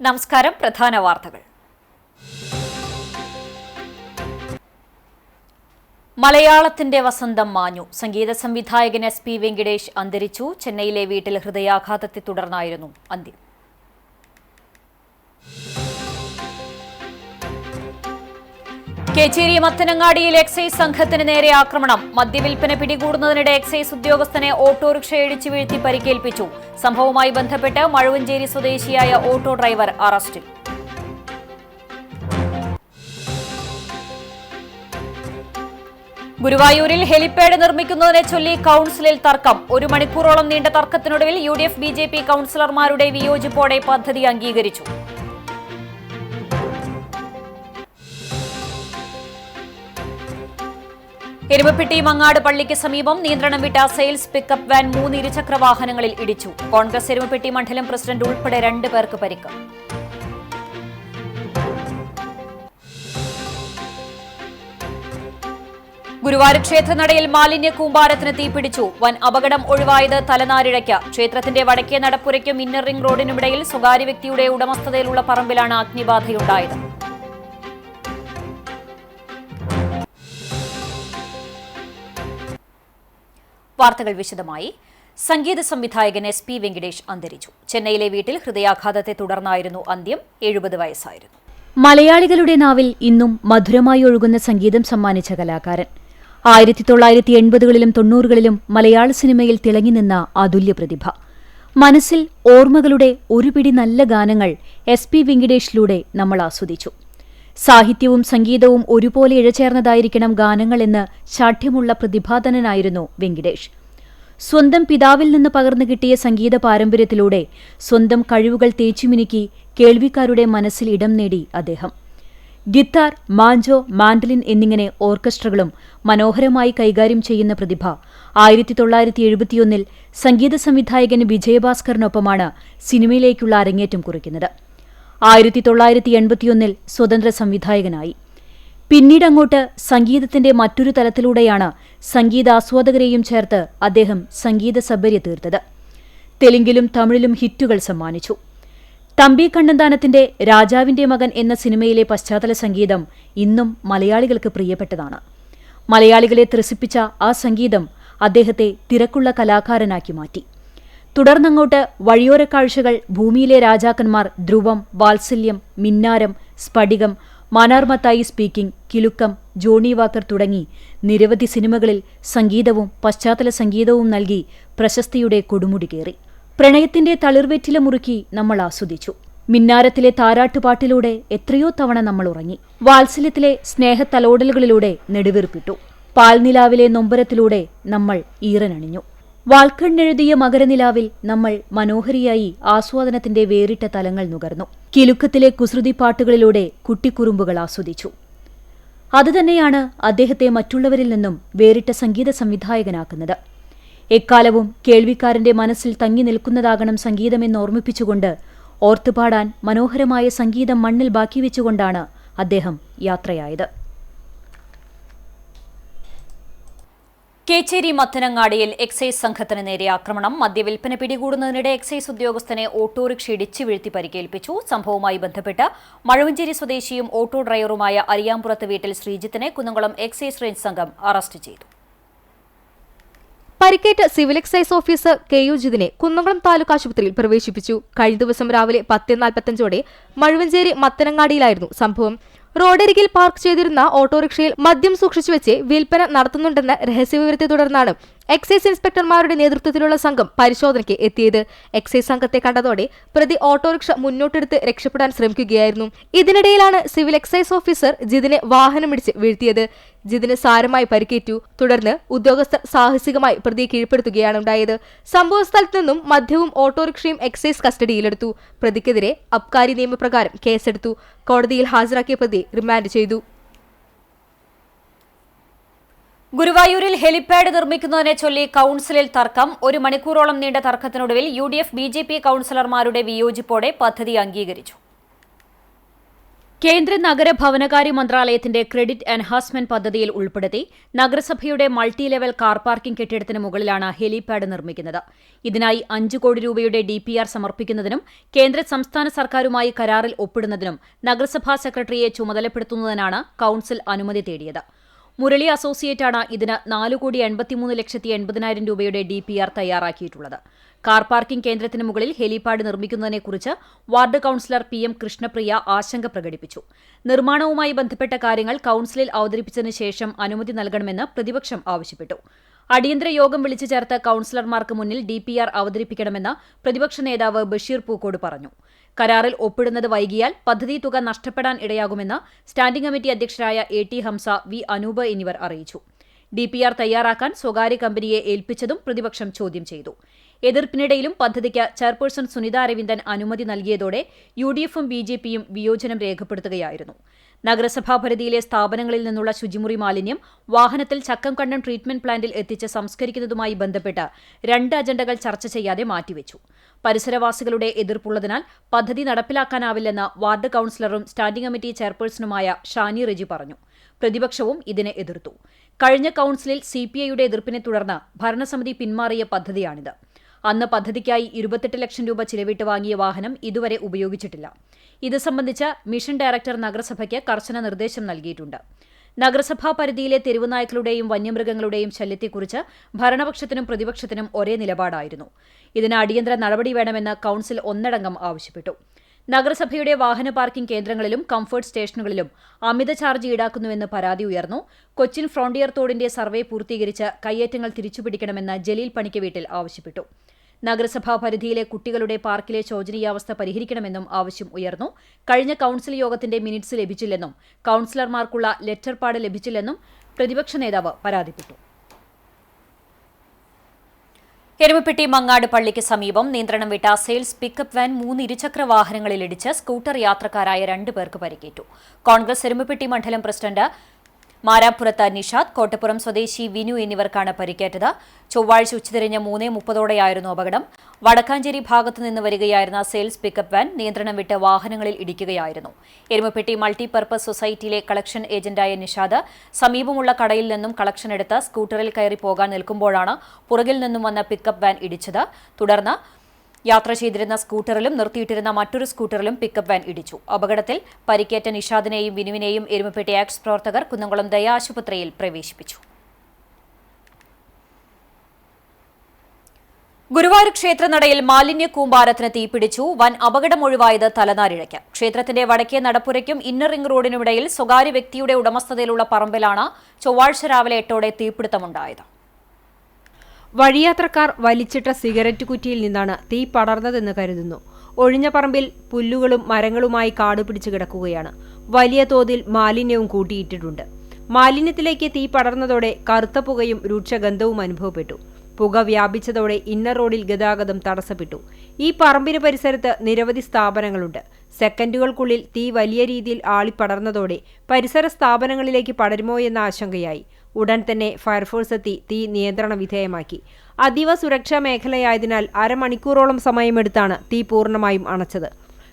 നമസ്കാരം. പ്രധാന വാർത്തകൾ. മലയാളത്തിന്റെ വസന്തം മാഞ്ഞു. സംഗീത സംവിധായകൻ SP വെങ്കിടേഷ് അന്തരിച്ചു. ചെന്നൈയിലെ വീട്ടിൽ ഹൃദയാഘാതത്തെ തുടർന്നായിരുന്നു അന്ത്യം. കേച്ചേരി മത്തനങ്ങാടിയിൽ എക്സൈസ് സംഘത്തിന് നേരെ ആക്രമണം. മദ്യവിൽപ്പന പിടികൂടുന്നതിനിടെ എക്സൈസ് ഉദ്യോഗസ്ഥനെ ഓട്ടോറിക്ഷ ഇടിച്ചു വീഴ്ത്തി പരിക്കേൽപ്പിച്ചു. സംഭവവുമായി ബന്ധപ്പെട്ട് മഴുവഞ്ചേരി സ്വദേശിയായ ഓട്ടോ ഡ്രൈവർ അറസ്റ്റിൽ. ഗുരുവായൂരിൽ ഹെലിപാഡ് നിർമ്മിക്കുന്നതിനെ ചൊല്ലി കൌൺസിലിൽ തർക്കം. 1 മണിക്കൂറോളം നീണ്ട തർക്കത്തിനൊടുവിൽ UDF BJP കൌൺസിലർമാരുടെ വിയോജിപ്പോടെ പദ്ധതി അംഗീകരിച്ചു. എരുമപ്പെട്ടി മങ്ങാട് പള്ളിക്ക് സമീപം നിയന്ത്രണം വിട്ട സെയിൽസ് പിക്കപ്പ് വാൻ 3 ഇരുചക്ര വാഹനങ്ങളിൽ ഇടിച്ചു. കോൺഗ്രസ് എരുമപ്പെട്ടി മണ്ഡലം പ്രസിഡന്റ് ഉൾപ്പെടെ 2 പേർക്ക് പരിക്ക്. ഗുരുവായൂർ ക്ഷേത്രനടയിൽ മാലിന്യ കൂമ്പാരത്തിന് തീപിടിച്ചു. വൻ അപകടം ഒഴിവായത് തലനാരിഴയ്ക്ക്. ക്ഷേത്രത്തിന്റെ വടക്കേ നടപ്പുരയ്ക്കും ഇന്നർ റിംഗ് റോഡിനുമിടയിൽ സ്വകാര്യ വ്യക്തിയുടെ ഉടമസ്ഥതയിലുള്ള പറമ്പിലാണ് അഗ്നിബാധയുണ്ടായത്. വാർത്തകൾ വിശദമായി. സംഗീത സംവിധായകൻ SP വെങ്കിടേഷ് അന്തരിച്ചു. ചെന്നൈയിലെ വീട്ടിൽ ഹൃദയാഘാതത്തെ തുടർന്നായിരുന്നു അന്ത്യം. 70 വയസ്സായിരുന്നു. മലയാളികളുടെ നാവിൽ ഇന്നും മധുരമായി ഒഴുകുന്ന സംഗീതം സമ്മാനിച്ച കലാകാരൻ. 1980കളിലും 90കളിലും മലയാള സിനിമയിൽ തിളങ്ങിനിന്ന അതുല്യ പ്രതിഭ. മനസ്സിൽ ഓർമ്മകളുടെ ഒരു പിടി നല്ല ഗാനങ്ങൾ SP വെങ്കിടേഷിലൂടെ നമ്മൾ ആസ്വദിച്ചു. സാഹിത്യവും സംഗീതവും ഒരുപോലെ ഇഴചേർന്നതായിരിക്കണം ഗാനങ്ങളെന്ന് ശാഠ്യമുള്ള പ്രതിഭാധനനായിരുന്നു വെങ്കിടേഷ്. സ്വന്തം പിതാവിൽ നിന്ന് പകർന്നു കിട്ടിയ സംഗീത പാരമ്പര്യത്തിലൂടെ സ്വന്തം കഴിവുകൾ തേച്ചുമിനുക്കി കേൾവിക്കാരുടെ മനസ്സിൽ ഇടം നേടി അദ്ദേഹം. ഗിത്താർ, മാഞ്ചോ, മാൻഡലിൻ എന്നിങ്ങനെ ഓർക്കസ്ട്രകളും മനോഹരമായി കൈകാര്യം ചെയ്യുന്ന പ്രതിഭ 1971 സംഗീത സംവിധായകൻ വിജയഭാസ്കറിനൊപ്പമാണ് സിനിമയിലേക്കുള്ള അരങ്ങേറ്റം കുറിക്കുന്നത്. 1981 സ്വതന്ത്ര സംവിധായകനായി. പിന്നീടങ്ങോട്ട് സംഗീതത്തിന്റെ മറ്റൊരു തലത്തിലൂടെയാണ് സംഗീതാസ്വാദകരെയും ചേർത്ത് അദ്ദേഹം സംഗീത സബര്യ തീർത്തത്. തെലുങ്കിലും തമിഴിലും ഹിറ്റുകൾ സമ്മാനിച്ചു. തമ്പി കണ്ണന്താനത്തിന്റെ രാജാവിന്റെ മകൻ എന്ന സിനിമയിലെ പശ്ചാത്തല സംഗീതം ഇന്നും മലയാളികൾക്ക് പ്രിയപ്പെട്ടതാണ്. മലയാളികളെ ത്രസിപ്പിച്ച ആ സംഗീതം അദ്ദേഹത്തെ തിരക്കുള്ള കലാകാരനാക്കി മാറ്റി. തുടർന്നങ്ങോട്ട് വഴിയോരക്കാഴ്ചകൾ, ഭൂമിയിലെ രാജാക്കന്മാർ, ധ്രുവം, വാത്സല്യം, മിന്നാരം, സ്ഫടികം, മാനാർമത്തായി സ്പീക്കിംഗ്, കിലുക്കം, ജോണി വാക്കർ തുടങ്ങി നിരവധി സിനിമകളിൽ സംഗീതവും പശ്ചാത്തല സംഗീതവും നൽകി പ്രശസ്തിയുടെ കൊടുമുടി കയറി. പ്രണയത്തിന്റെ തളിർവെറ്റില മുറുക്കി നമ്മൾ ആസ്വദിച്ചു. മിന്നാരത്തിലെ താരാട്ടുപാട്ടിലൂടെ എത്രയോ തവണ നമ്മൾ ഉറങ്ങി. വാത്സല്യത്തിലെ സ്നേഹത്തലോടലുകളിലൂടെ നെടുവീർപ്പിട്ടു. പാൽനിലാവിലെ നൊമ്പരത്തിലൂടെ നമ്മൾ ഈറനണിഞ്ഞു. വാൾക്കണ്ണെഴുതിയ മകരനിലാവിൽ നമ്മൾ മനോഹരിയായി ആസ്വാദനത്തിന്റെ വേറിട്ട തലങ്ങൾ നുകർന്നു. കിലുക്കത്തിലെ കുസൃതി പാട്ടുകളിലൂടെ കുട്ടിക്കുറുമ്പുകൾ ആസ്വദിച്ചു. അതുതന്നെയാണ് അദ്ദേഹത്തെ മറ്റുള്ളവരിൽ നിന്നും വേറിട്ട സംഗീത സംവിധായകനാക്കുന്നത്. എക്കാലവും കേൾവിക്കാരന്റെ മനസ്സിൽ തങ്ങി നിൽക്കുന്നതാകണം സംഗീതമെന്ന് ഓർമ്മിപ്പിച്ചുകൊണ്ട് ഓർത്തുപാടാൻ മനോഹരമായ സംഗീതം മണ്ണിൽ ബാക്കി വെച്ചുകൊണ്ടാണ് അദ്ദേഹം യാത്രയായത്. കേച്ചേരി മത്തനങ്ങാടിയിൽ എക്സൈസ് സംഘത്തിന് നേരെ ആക്രമണം. മദ്യവിൽപ്പന പിടികൂടുന്നതിനിടെ എക്സൈസ് ഉദ്യോഗസ്ഥനെ ഓട്ടോറിക്ഷ ഇടിച്ചു വീഴ്ത്തി പരിക്കേൽപ്പിച്ചു. സംഭവവുമായി ബന്ധപ്പെട്ട് മഴുവഞ്ചേരി സ്വദേശിയും ഓട്ടോ ഡ്രൈവറുമായ അരിയാമ്പുറത്ത് വീട്ടിൽ ശ്രീജിത്തിനെ കുന്നംകുളം എക്സൈസ് റേഞ്ച് സംഘം അറസ്റ്റ് ചെയ്തു. പരിക്കേറ്റ സിവിൽ എക്സൈസ് ഓഫീസർ KU ജിതിനെ കുന്നംകുളം താലൂക്ക് ആശുപത്രിയിൽ പ്രവേശിപ്പിച്ചു. കഴിഞ്ഞ ദിവസം രാവിലെ 10:45 മഴുവഞ്ചേരി മത്തനങ്ങാടിയിലായിരുന്നു സംഭവം. റോഡരികിൽ പാർക്ക് ചെയ്തിരുന്ന ഓട്ടോറിക്ഷയിൽ മദ്യം സൂക്ഷിച്ചുവെച്ച് വിൽപ്പന നടത്തുന്നുണ്ടെന്ന രഹസ്യവിവരത്തെ തുടർന്നാണ് എക്സൈസ് ഇൻസ്പെക്ടർമാരുടെ നേതൃത്വത്തിലുള്ള സംഘം പരിശോധനയ്ക്ക് എത്തിയത്. എക്സൈസ് സംഘത്തെ കണ്ടതോടെ പ്രതി ഓട്ടോറിക്ഷ മുന്നോട്ടെടുത്ത് രക്ഷപ്പെടാൻ ശ്രമിക്കുകയായിരുന്നു. ഇതിനിടയിലാണ് സിവിൽ എക്സൈസ് ഓഫീസർ ജിതിനെ വാഹനമിടിച്ച് വീഴ്ത്തിയത്. ജിതിന് സാരമായി പരിക്കേറ്റു. തുടർന്ന് ഉദ്യോഗസ്ഥർ സാഹസികമായി പ്രതിയെ കീഴ്പ്പെടുത്തുകയാണ് ഉണ്ടായത്. സംഭവസ്ഥലത്ത് നിന്നും മദ്യവും ഓട്ടോറിക്ഷയും എക്സൈസ് കസ്റ്റഡിയിലെടുത്തു. പ്രതിക്കെതിരെ അബ്കാരി നിയമപ്രകാരം കേസെടുത്തു. കോടതിയിൽ ഹാജരാക്കിയ പ്രതിയെ റിമാൻഡ് ചെയ്തു. ഗുരുവായൂരിൽ ഹെലിപാഡ് നിർമ്മിക്കുന്നതിനെ ചൊല്ലി കൌൺസിലിൽ തർക്കം. 1 മണിക്കൂറോളം നീണ്ട തർക്കത്തിനൊടുവിൽ UDF BJP കൌൺസിലർമാരുടെ വിയോജിപ്പോടെ പദ്ധതി അംഗീകരിച്ചു. കേന്ദ്ര നഗരഭവനകാര്യ മന്ത്രാലയത്തിന്റെ ക്രെഡിറ്റ് എൻഹാൻസ്മെന്റ് പദ്ധതിയിൽ ഉൾപ്പെടുത്തി നഗരസഭയുടെ മൾട്ടി ലെവൽ കാർ പാർക്കിംഗ് കെട്ടിടത്തിന് മുകളിലാണ് ഹെലിപാഡ് നിർമ്മിക്കുന്നത്. ഇതിനായി 5 കോടി രൂപയുടെ DPR സമർപ്പിക്കുന്നതിനും കേന്ദ്ര സംസ്ഥാന സർക്കാരുമായി കരാറിൽ ഒപ്പിടുന്നതിനും നഗരസഭാ സെക്രട്ടറിയെ ചുമതലപ്പെടുത്തുന്നതിനാണ് കൌൺസിൽ അനുമതി തേടിയത്. മുരളി അസോസിയേറ്റാണ് ഇതിന് 4,83,80,000 രൂപയുടെ DPR തയ്യാറാക്കിയിട്ടുള്ളത്. കാർ പാർക്കിംഗ് കേന്ദ്രത്തിന് മുകളിൽ ഹെലിപാഡ് നിർമ്മിക്കുന്നതിനെക്കുറിച്ച് വാർഡ് കൌൺസിലർ PM കൃഷ്ണപ്രിയ ആശങ്ക പ്രകടിപ്പിച്ചു. നിർമ്മാണവുമായി ബന്ധപ്പെട്ട കാര്യങ്ങൾ കൌൺസിലിൽ അവതരിപ്പിച്ചതിന് ശേഷം അനുമതി നൽകണമെന്ന് പ്രതിപക്ഷം ആവശ്യപ്പെട്ടു. അടിയന്തര യോഗം വിളിച്ചു ചേർത്ത് കൌൺസിലർമാർക്ക് മുന്നിൽ DPR അവതരിപ്പിക്കണമെന്ന് പ്രതിപക്ഷ നേതാവ് ബഷീർ പൂക്കോട് പറഞ്ഞു. കരാറിൽ ഒപ്പിടുന്നത് വൈകിയാൽ പദ്ധതി തുക നഷ്ടപ്പെടാൻ ഇടയാകുമെന്ന് സ്റ്റാൻഡിംഗ് കമ്മിറ്റി അധ്യക്ഷരായ AT ഹംസ, V അനൂപ് എന്നിവർ അറിയിച്ചു. DPR തയ്യാറാക്കാൻ സ്വകാര്യ കമ്പനിയെ ഏൽപ്പിച്ചതും പ്രതിപക്ഷം ചോദ്യം ചെയ്തു. എതിർപ്പിനിടയിലും പദ്ധതിക്ക് ചെയർപേഴ്സൺ സുനിത അരവിന്ദൻ അനുമതി നൽകിയതോടെ UDFും BJPയും വിയോജനം രേഖപ്പെടുത്തുകയായിരുന്നു. നഗരസഭാ പരിധിയിലെ സ്ഥാപനങ്ങളിൽ നിന്നുള്ള ശുചിമുറി മാലിന്യം വാഹനത്തിൽ ചക്കംകണ്ടം ട്രീറ്റ്മെന്റ് പ്ലാന്റിൽ എത്തിച്ച് സംസ്കരിക്കുന്നതുമായി ബന്ധപ്പെട്ട് 2 അജണ്ടകൾ ചർച്ച ചെയ്യാതെ മാറ്റിവെച്ചു. പരിസരവാസികളുടെ എതിർപ്പുള്ളതിനാൽ പദ്ധതി നടപ്പിലാക്കാനാവില്ലെന്ന് വാർഡ് കൌൺസിലറും സ്റ്റാൻഡിംഗ് കമ്മിറ്റി ചെയർപേഴ്സണുമായ ഷാനി റെജി പറഞ്ഞു. പ്രതിപക്ഷവും ഇതിനെ എതിർത്തു. കഴിഞ്ഞ കൌൺസിലിൽ CPIയുടെ എതിർപ്പിനെ തുടർന്ന് ഭരണസമിതി പിന്മാറിയ പദ്ധതിയാണിത്. അന്ന് പദ്ധതിക്കായി 28 ലക്ഷം രൂപ ചിലവിട്ട് വാങ്ങിയ വാഹനം ഇതുവരെ ഉപയോഗിച്ചിട്ടില്ല. ഇത് സംബന്ധിച്ച് മിഷൻ ഡയറക്ടർ നഗരസഭയ്ക്ക് കർശന നിർദ്ദേശം നൽകിയിട്ടുണ്ട്. നഗരസഭാ പരിധിയിലെ തെരുവുനായ്ക്കളുടെയും വന്യമൃഗങ്ങളുടെയും ശല്യത്തെക്കുറിച്ച് ഭരണപക്ഷത്തിനും പ്രതിപക്ഷത്തിനും ഒരേ നിലപാടായിരുന്നു. ഇതിന് അടിയന്തര നടപടി വേണമെന്ന് കൌൺസിൽ ഒന്നടങ്കം ആവശ്യപ്പെട്ടു. നഗരസഭയുടെ വാഹന പാർക്കിംഗ് കേന്ദ്രങ്ങളിലും കംഫർട്ട് സ്റ്റേഷനുകളിലും അമിത ചാർജ് ഈടാക്കുന്നുവെന്ന് പരാതി ഉയർന്നു. കൊച്ചിൻ ഫ്രോണ്ടിയർ തോടിന്റെ സർവേ പൂർത്തീകരിച്ച് കയ്യേറ്റങ്ങൾ തിരിച്ചുപിടിക്കണമെന്ന് ജലീൽ പണിക്ക് വീട്ടിൽ ആവശ്യപ്പെട്ടു. നഗരസഭാ പരിധിയിലെ കുട്ടികളുടെ പാർക്കിലെ ശോചനീയാവസ്ഥ പരിഹരിക്കണമെന്നും ആവശ്യം ഉയർന്നു. കഴിഞ്ഞ കൌൺസിൽ യോഗത്തിന്റെ മിനിറ്റ്സ് ലഭിച്ചില്ലെന്നും കൌൺസിലർമാർക്കുള്ള ലെറ്റർ പാഡ് ലഭിച്ചില്ലെന്നും പ്രതിപക്ഷ നേതാവ് പരാതിപ്പെട്ടു. എരുമപ്പെട്ടി മങ്ങാട് പള്ളിക്ക് സമീപം നിയന്ത്രണം വിട്ട സെയിൽസ് പിക്കപ്പ് വാൻ 3 ഇരുചക്ര വാഹനങ്ങളിലിടിച്ച് സ്കൂട്ടർ യാത്രക്കാരായ 2 പേർക്ക് പരിക്കേറ്റു. കോൺഗ്രസ് എരുമപ്പെട്ടി മണ്ഡലം പ്രസിഡന്റ് മാരാപ്പുറത്ത് നിഷാദ്, കോട്ടപ്പുറം സ്വദേശി വിനു എന്നിവർക്കാണ് പരിക്കേറ്റത്. ചൊവ്വാഴ്ച ഉച്ചതിരിഞ്ഞ് 3:30 അപകടം. വടക്കാഞ്ചേരി ഭാഗത്തു നിന്ന് വരികയായിരുന്ന സെയിൽസ് പിക്കപ്പ് വാൻ നിയന്ത്രണം വിട്ട് വാഹനങ്ങളിൽ ഇടിക്കുകയായിരുന്നു. എരുമപ്പെട്ടി മൾട്ടിപർപ്പസ് സൊസൈറ്റിയിലെ കളക്ഷൻ ഏജന്റായ നിഷാദ് സമീപമുള്ള കടയിൽ നിന്നും കളക്ഷൻ എടുത്ത് സ്കൂട്ടറിൽ കയറി പോകാൻ നിൽക്കുമ്പോഴാണ് പുറകിൽ നിന്നും വന്ന പിക്കപ്പ് വാൻ ഇടിച്ചത്. തുടർന്ന് യാത്ര ചെയ്തിരുന്ന സ്കൂട്ടറിലും നിർത്തിയിട്ടിരുന്ന മറ്റൊരു സ്കൂട്ടറിലും പിക്കപ്പ് വാൻ ഇടിച്ചു. അപകടത്തിൽ പരിക്കേറ്റ നിഷാദിനെയും വിനുവിനെയും എരുമപ്പെട്ടി ആക്ട്സ് പ്രവർത്തകർ കുന്നംകുളം ദയ ആശുപത്രിയിൽ പ്രവേശിപ്പിച്ചു. ഗുരുവായൂർ ക്ഷേത്രനടയിൽ മാലിന്യ കൂമ്പാരത്തിന് തീപിടിച്ചു. വൻ അപകടമൊഴിവായത് തലനാരിഴയ്ക്ക്. ക്ഷേത്രത്തിന്റെ വടക്കേ നടപ്പുരയ്ക്കും ഇന്നർ റിംഗ് റോഡിനുമിടയിൽ സ്വകാര്യ വ്യക്തിയുടെ ഉടമസ്ഥതയിലുള്ള പറമ്പിലാണ് ചൊവ്വാഴ്ച രാവിലെ 8ഓടെ തീപിടുത്തമുണ്ടായത്. വഴിയാത്രക്കാർ വലിച്ചിട്ട സിഗരറ്റ് കുറ്റിയിൽ നിന്നാണ് തീ പടർന്നതെന്ന് കരുതുന്നു. ഒഴിഞ്ഞ പറമ്പിൽ പുല്ലുകളും മരങ്ങളുമായി കാടുപിടിച്ച് കിടക്കുകയാണ്. വലിയ തോതിൽ മാലിന്യവും കൂട്ടിയിട്ടിട്ടുണ്ട്. മാലിന്യത്തിലേക്ക് തീ പടർന്നതോടെ കറുത്ത പുകയും രൂക്ഷഗന്ധവും അനുഭവപ്പെട്ടു. പുക വ്യാപിച്ചതോടെ ഇന്നർ റോഡിൽ ഗതാഗതം തടസ്സപ്പെട്ടു. ഈ പറമ്പിന് പരിസരത്ത് നിരവധി സ്ഥാപനങ്ങളുണ്ട്. സെക്കൻഡുകൾക്കുള്ളിൽ തീ വലിയ രീതിയിൽ ആളിപ്പടർന്നതോടെ പരിസര സ്ഥാപനങ്ങളിലേക്ക് പടരുമോ എന്ന ആശങ്കയായി. ഉടൻ തന്നെ ഫയർഫോഴ്സ് എത്തി തീ നിയന്ത്രണ വിധേയമാക്കി. അതീവ സുരക്ഷാ മേഖലയായതിനാൽ അരമണിക്കൂറോളം സമയമെടുത്താണ് തീ പൂർണ്ണമായും അണച്ചത്.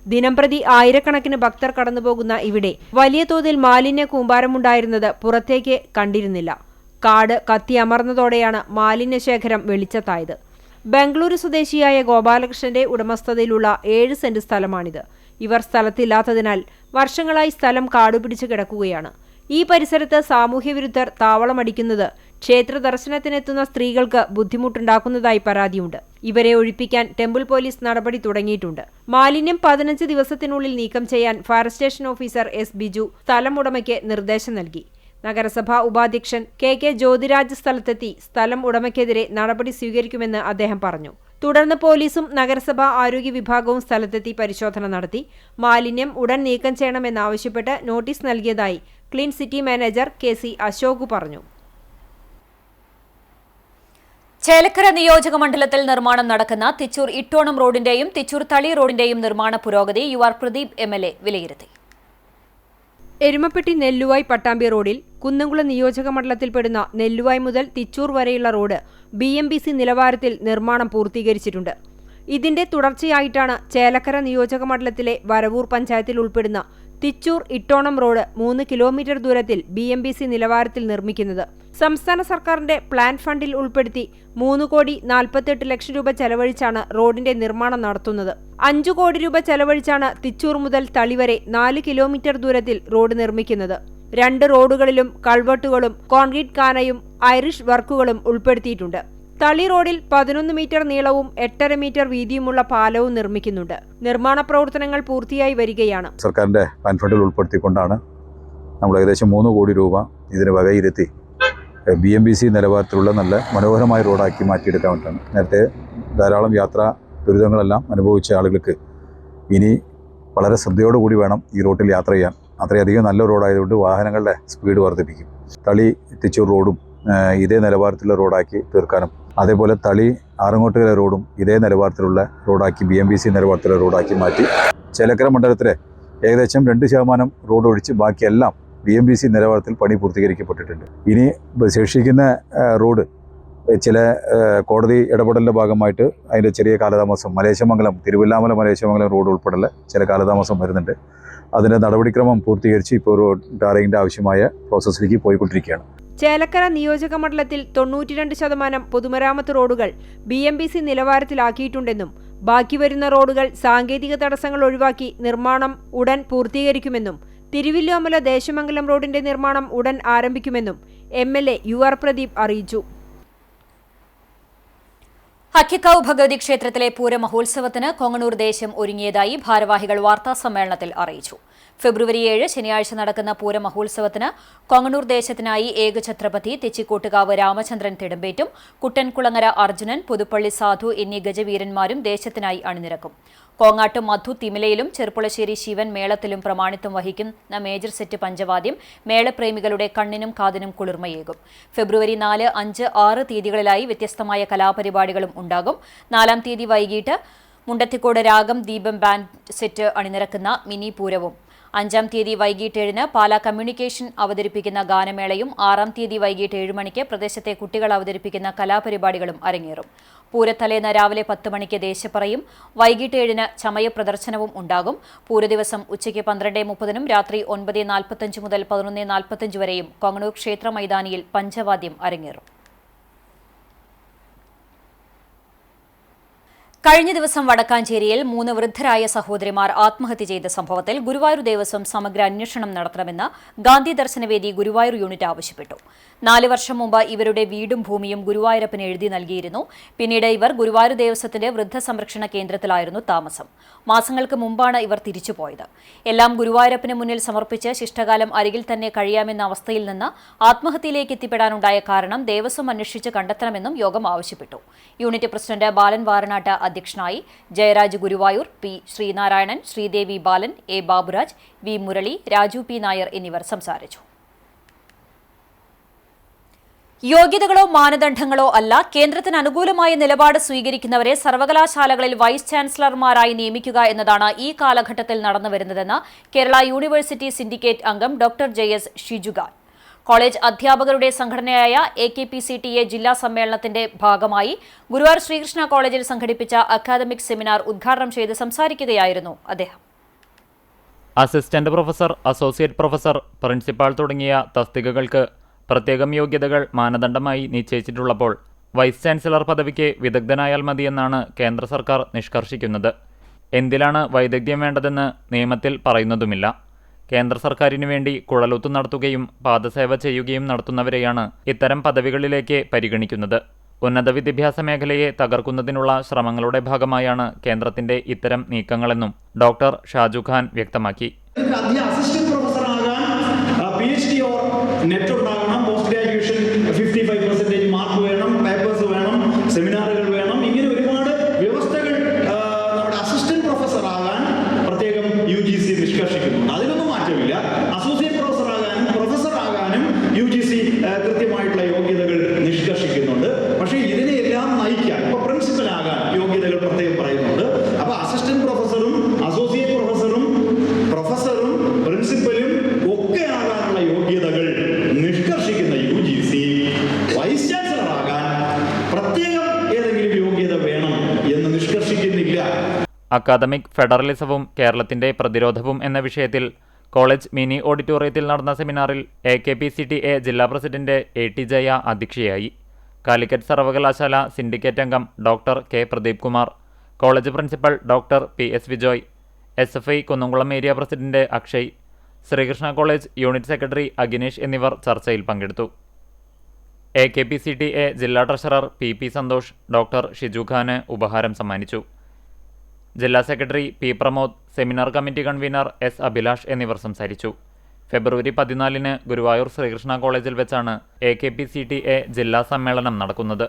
ദിനംപ്രതി ആയിരക്കണക്കിന് ഭക്തർ കടന്നുപോകുന്ന ഇവിടെ വലിയ തോതിൽ മാലിന്യ കൂമ്പാരമുണ്ടായിരുന്നത് പുറത്തേക്ക് കണ്ടിരുന്നില്ല. കാട് കത്തിയമർന്നതോടെയാണ് മാലിന്യശേഖരം വെളിച്ചത്തായത്. ബംഗളൂരു സ്വദേശിയായ ഗോപാലകൃഷ്ണന്റെ ഉടമസ്ഥതയിലുള്ള 7 സെന്റ് സ്ഥലമാണിത്. ഇവർ സ്ഥലത്തില്ലാത്തതിനാൽ വർഷങ്ങളായി സ്ഥലം കാടുപിടിച്ച് കിടക്കുകയാണ്. ഈ പരിസരത്ത് സാമൂഹ്യവിരുദ്ധർ താവളമടിക്കുന്നത് ക്ഷേത്ര ദർശനത്തിനെത്തുന്ന സ്ത്രീകൾക്ക് ബുദ്ധിമുട്ടുണ്ടാക്കുന്നതായി പരാതിയുണ്ട്. ഇവരെ ഒഴിപ്പിക്കാൻ ടെമ്പിൾ പോലീസ് നടപടി തുടങ്ങിയിട്ടുണ്ട്. മാലിന്യം 15 ദിവസത്തിനുള്ളിൽ നീക്കം ചെയ്യാൻ fire station officer S Biju സ്ഥലം ഉടമയ്ക്ക് നിർദ്ദേശം നൽകി. നഗരസഭാ ഉപാധ്യക്ഷൻ KK ജ്യോതിരാജ് സ്ഥലത്തെത്തി സ്ഥലം ഉടമയ്ക്കെതിരെ നടപടി സ്വീകരിക്കുമെന്ന് അദ്ദേഹം പറഞ്ഞു. തുടർന്ന് പോലീസും നഗരസഭാ ആരോഗ്യ വിഭാഗവും സ്ഥലത്തെത്തി പരിശോധന നടത്തി. മാലിന്യം ഉടൻ നീക്കം ചെയ്യണമെന്നാവശ്യപ്പെട്ട് നോട്ടീസ് നൽകിയതായി clean city manager KC Ashok പറഞ്ഞു. ചേലക്കര നിയോജക മണ്ഡലത്തിൽ നിർമ്മാണം നടക്കുന്ന തിച്ചൂർ ഇട്ടോണം റോഡിന്റെയും തിച്ചൂർ തളി റോഡിന്റെയും നിർമ്മാണ പുരോഗതി UR പ്രദീപ് MLA വിലയിരുത്തി. എരുമപ്പെട്ടി നെല്ലുവായ് പട്ടാമ്പി റോഡിൽ കുന്നംകുളം നിയോജക മണ്ഡലത്തിൽപ്പെടുന്ന നെല്ലുവായ് മുതൽ തിച്ചൂർ വരെയുള്ള റോഡ് BMBC നിലവാരത്തിൽ നിർമ്മാണം പൂർത്തീകരിച്ചിട്ടുണ്ട്. ഇതിന്റെ തുടർച്ചയായിട്ടാണ് ചേലക്കര നിയോജക മണ്ഡലത്തിലെ വരവൂർ പഞ്ചായത്തിൽ ഉൾപ്പെടുന്ന തിച്ചൂർ ഇട്ടോണം റോഡ് 3 കിലോമീറ്റർ ദൂരത്തിൽ BMBC നിലവാരത്തിൽ നിർമ്മിക്കുന്നത്. സംസ്ഥാന സർക്കാരിന്റെ പ്ലാൻ ഫണ്ടിൽ ഉൾപ്പെടുത്തി 3,48 ലക്ഷം രൂപ ചെലവഴിച്ചാണ് റോഡിന്റെ നിർമ്മാണം നടത്തുന്നത്. 5 കോടി രൂപ ചെലവഴിച്ചാണ് തിച്ചൂർ മുതൽ തളി വരെ 4 കിലോമീറ്റർ ദൂരത്തിൽ റോഡ് നിർമ്മിക്കുന്നത്. 2 റോഡുകളിലും കൾവർട്ടുകളും കോൺക്രീറ്റ് കാനയും ഐറിഷ് വർക്കുകളും ഉൾപ്പെടുത്തിയിട്ടുണ്ട്. തളി റോഡിൽ 11 മീറ്റർ നീളവും 8.5 മീറ്റർ വീതിയുമുള്ള പാലവും നിർമ്മിക്കുന്നുണ്ട്. നിർമ്മാണ പ്രവർത്തനങ്ങൾ പൂർത്തിയായി വരികയാണ്. സർക്കാരിന്റെ പ്ലാൻ ഫണ്ടിൽ ഉൾപ്പെടുത്തിക്കൊണ്ടാണ് നമ്മൾ ഏകദേശം 3 കോടി രൂപ ഇതിന് വകയിരുത്തി BMBC നിലവാരത്തിലുള്ള നല്ല മനോഹരമായ റോഡാക്കി മാറ്റിയെടുക്കാൻ വേണ്ടിയിട്ടാണ്. നേരത്തെ ധാരാളം യാത്രാ ദുരിതങ്ങളെല്ലാം അനുഭവിച്ച ആളുകൾക്ക് ഇനി വളരെ ശ്രദ്ധയോടുകൂടി വേണം ഈ റോഡിൽ യാത്ര ചെയ്യാൻ. അത്രയധികം നല്ല റോഡായതുകൊണ്ട് വാഹനങ്ങളുടെ സ്പീഡ് വർദ്ധിപ്പിക്കും. തളി തിച്ചൂർ റോഡും ഇതേ നിലവാരത്തിലുള്ള റോഡാക്കി തീർക്കാനും, അതേപോലെ തളി ആറങ്ങോട്ടുകര റോഡും ഇതേ നിലവാരത്തിലുള്ള റോഡാക്കി BMBC നിലവാരത്തിലുള്ള റോഡാക്കി മാറ്റി ചേലക്കര മണ്ഡലത്തിലെ ഏകദേശം 2% റോഡ് ഒഴിച്ച് ബാക്കിയെല്ലാം BMBC നിലവാരത്തിൽ പണി പൂർത്തീകരിക്കപ്പെട്ടിട്ടുണ്ട്. ഇനി ശേഷിക്കുന്ന റോഡ് ചില കോടതി ഇടപെടലിൻ്റെ ഭാഗമായിട്ട് അതിൻ്റെ ചെറിയ കാലതാമസം, മലേശമംഗലം തിരുവല്ലാമല മലേശമംഗലം റോഡ് ഉൾപ്പെടെയുള്ള ചില കാലതാമസം വരുന്നുണ്ട്. അതിൻ്റെ നടപടിക്രമം പൂർത്തീകരിച്ച് ഇപ്പോൾ ടാറിങ്ങിൻ്റെ ആവശ്യമായ പ്രോസസ്സിലേക്ക് പോയിക്കൊണ്ടിരിക്കുകയാണ്. ചേലക്കര നിയോജക മണ്ഡലത്തിൽ 92% പൊതുമരാമത്ത് റോഡുകൾ BMBC നിലവാരത്തിലാക്കിയിട്ടുണ്ടെന്നും ബാക്കി വരുന്ന റോഡുകൾ സാങ്കേതിക തടസ്സങ്ങൾ ഒഴിവാക്കി നിർമ്മാണം ഉടൻ പൂർത്തീകരിക്കുമെന്നും തിരുവല്ലോമല ദേശമംഗലം റോഡിന്റെ നിർമ്മാണം ഉടൻ ആരംഭിക്കുമെന്നും MLA UR പ്രദീപ് അറിയിച്ചു. ഹക്കിക്കാവ് ഭഗവതി ക്ഷേത്രത്തിലെ പൂരമഹോത്സവത്തിന് കൊങ്ങണൂർ ദേശം ഒരുങ്ങിയതായി ഭാരവാഹികൾ വാർത്താസമ്മേളനത്തിൽ അറിയിച്ചു. ഫെബ്രുവരി 7 ശനിയാഴ്ച നടക്കുന്ന പൂരമഹോത്സവത്തിന് കൊങ്ങണൂർ ദേശത്തിനായി ഏകഛത്രപതി തെച്ചിക്കോട്ടുകാവ് രാമചന്ദ്രൻ തിടമ്പേറ്റും കുട്ടൻകുളങ്ങര അർജുനൻ പുതുപ്പള്ളി സാധു എന്നീ ഗജവീരന്മാരും ദേശത്തിനായി അണിനിരക്കും. കോങ്ങാട്ടും മധു തിമിലയിലും ചെറുപ്പുളശ്ശേരി ശിവൻ മേളത്തിലും പ്രമാണിത്വം വഹിക്കുന്ന മേജർ സെറ്റ് പഞ്ചവാദ്യം മേളപ്രേമികളുടെ കണ്ണിനും കാതിനും കുളിർമയേകും. ഫെബ്രുവരി 4, 5, 6 തീയതികളിലായി വ്യത്യസ്തമായ കലാപരിപാടികളും ഉണ്ടാകും. 4-ാം തീയതി വൈകിട്ട് മുണ്ടത്തിക്കോട് രാഗം ദീപം ബാൻഡ് സെറ്റ് അണിനിരക്കുന്ന മിനി പൂരവും, 5-ാം തീയതി വൈകിട്ട് 7-ന് പാലാ കമ്മ്യൂണിക്കേഷൻ അവതരിപ്പിക്കുന്ന ഗാനമേളയും, 6-ാം തീയതി വൈകിട്ട് 7 മണിക്ക് പ്രദേശത്തെ കുട്ടികൾ അവതരിപ്പിക്കുന്ന കലാപരിപാടികളും അരങ്ങേറും. പൂരത്തലേന്ന് രാവിലെ 10 മണിക്ക് ദേശപ്പറയും, വൈകിട്ട് 7-ന് ചമയ പ്രദർശനവും ഉണ്ടാകും. പൂരദിവസം ഉച്ചയ്ക്ക് 12:30-നും രാത്രി 9:45 മുതൽ 11:45 വരെയും കൊങ്ങണൂർ ക്ഷേത്ര മൈതാനിയിൽ പഞ്ചവാദ്യം അരങ്ങേറും. കഴിഞ്ഞ ദിവസം വടക്കാഞ്ചേരിയിൽ 3 വൃദ്ധരായ സഹോദരിമാർ ആത്മഹത്യ ചെയ്ത സംഭവത്തിൽ ഗുരുവായൂർ ദേവസ്വം സമഗ്ര അന്വേഷണം നടത്തണമെന്ന് ഗാന്ധി ദർശനവേദി ഗുരുവായൂർ യൂണിറ്റ് ആവശ്യപ്പെട്ടു. 4 വർഷം മുമ്പ് ഇവരുടെ വീടും ഭൂമിയും ഗുരുവായൂരപ്പന് എഴുതി നൽകിയിരുന്നു. പിന്നീട് ഇവർ ഗുരുവായൂർ ദേവസ്വത്തിന്റെ വൃദ്ധസംരക്ഷണ കേന്ദ്രത്തിലായിരുന്നു താമസം. മാസങ്ങൾക്ക് മുമ്പാണ് ഇവർ തിരിച്ചുപോയത്. എല്ലാം ഗുരുവായൂരപ്പന് മുന്നിൽ സമർപ്പിച്ച് ശിഷ്ടകാലം അരികിൽ തന്നെ കഴിയാമെന്ന അവസ്ഥയിൽ നിന്ന് ആത്മഹത്യയിലേക്ക് എത്തിപ്പെടാനുണ്ടായ കാരണം ദേവസ്വം അന്വേഷിച്ച് കണ്ടെത്തണമെന്നും യോഗം ആവശ്യപ്പെട്ടു. യൂണിറ്റ് പ്രസിഡന്റ് ബാലൻ വാരനാട്ട് അധ്യക്ഷനായി. Jayaraj Guruvayur, P Sreenarayanan, Sreedevi Balan, A Baburaj, V Murali, Raju P Nair എന്നിവർ സംസാരിച്ചു. യോഗ്യതകളോ മാനദണ്ഡങ്ങളോ അല്ല, കേന്ദ്രത്തിന് അനുകൂലമായ നിലപാട് സ്വീകരിക്കുന്നവരെ സർവകലാശാലകളിൽ വൈസ് ചാൻസലർമാരായി നിയമിക്കുക എന്നതാണ് ഈ കാലഘട്ടത്തിൽ നടന്നുവരുന്നതെന്ന് കേരള യൂണിവേഴ്സിറ്റി സിൻഡിക്കേറ്റ് അംഗം ഡോക്ടർ JS ഷിജുഗാൻ. കോളേജ് അധ്യാപകരുടെ സംഘടനയായ AKPCTA ജില്ലാ സമ്മേളനത്തിന്റെ ഭാഗമായി ഗുരുവായൂർ ശ്രീകൃഷ്ണ കോളേജിൽ സംഘടിപ്പിച്ച അക്കാദമിക് സെമിനാർ ഉദ്ഘാടനം ചെയ്ത് സംസാരിക്കുകയായിരുന്നു അദ്ദേഹം. Assistant professor, associate professor, principal തുടങ്ങിയ തസ്തികകൾക്ക് പ്രത്യേകം യോഗ്യതകൾ മാനദണ്ഡമായി നിശ്ചയിച്ചിട്ടുള്ളപ്പോൾ വൈസ് ചാൻസലർ പദവിക്ക് വിദഗ്ധനായാൽ മതിയെന്നാണ് കേന്ദ്ര സർക്കാർ നിഷ്കർഷിക്കുന്നത്. എന്തിലാണ് വൈദഗ്ധ്യം വേണ്ടതെന്ന് നിയമത്തിൽ പറയുന്നതുമില്ല. കേന്ദ്ര സർക്കാരിനു വേണ്ടി കുഴലൂത്ത് നടത്തുകയും പാദസേവ ചെയ്യുകയും നടത്തുന്നവരെയാണ് ഇത്തരം പദവികളിലേക്ക് പരിഗണിക്കുന്നത്. ഉന്നത വിദ്യാഭ്യാസ മേഖലയെ തകർക്കുന്നതിനുള്ള ശ്രമങ്ങളുടെ ഭാഗമായാണ് കേന്ദ്രത്തിന്റെ ഇത്തരം നീക്കങ്ങളെന്നും ഡോക്ടർ ഷാജു ഖാൻ വ്യക്തമാക്കി. സെമിനാറുകൾ വേണം, ഇങ്ങനെ ഒരുപാട് വ്യവസ്ഥകൾ നമ്മുടെ അസിസ്റ്റന്റ് പ്രൊഫസർ ആകാൻ പ്രത്യേകം UGC നിഷ്കർഷിക്കുന്നുണ്ട്. അതിനൊന്നും മാറ്റമില്ല. അസോസിയേറ്റ് പ്രൊഫസർ ആകാനും പ്രൊഫസർ ആകാനും UGC കൃത്യമായിട്ടുള്ള യോഗ്യതകൾ നിഷ്കർഷിക്കുന്നുണ്ട്. പക്ഷേ ഇതിനെല്ലാം നയിക്കാൻ ഇപ്പോൾ പ്രിൻസിപ്പൽ ആകാൻ യോഗ്യതകൾ പ്രത്യേകം പറയുന്നുണ്ട്. അപ്പോൾ അസിസ്റ്റന്റ് പ്രൊഫസറും അസോസിയേറ്റ് പ്രൊഫസറും പ്രിൻസിപ്പലും ഒക്കെ ആകാനുള്ള യോഗ്യതകൾ നിഷ്കർഷിക്കും. അക്കാദമിക് ഫെഡറലിസവും കേരളത്തിന്റെ പ്രതിരോധവും എന്ന വിഷയത്തിൽ കോളേജ് മിനി ഓഡിറ്റോറിയത്തിൽ നടന്ന സെമിനാറിൽ AKPCTA ജില്ലാ പ്രസിഡന്റ് AT ജയ അധ്യക്ഷയായി. കാലിക്കറ്റ് സർവകലാശാല സിൻഡിക്കേറ്റ് അംഗം doctor K Pradeep Kumar, college principal doctor PS Vijoy, SFI Kunnamkulam area president Akshay, Sreekrishna college unit secretary Akhinesh എന്നിവർ ചർച്ചയിൽ പങ്കെടുത്തു. AKPCTA ജില്ലാ treasurer PP Santhosh doctor Shiju ഖാന് ഉപഹാരം സമ്മാനിച്ചു. ജില്ലാ secretary P Pramod, seminar committee convener S Abhilash എന്നിവർ സംസാരിച്ചു. ഫെബ്രുവരി 14 ഗുരുവായൂർ ശ്രീകൃഷ്ണ കോളേജിൽ വെച്ചാണ് AKPCTA ജില്ലാ സമ്മേളനം നടക്കുന്നത്.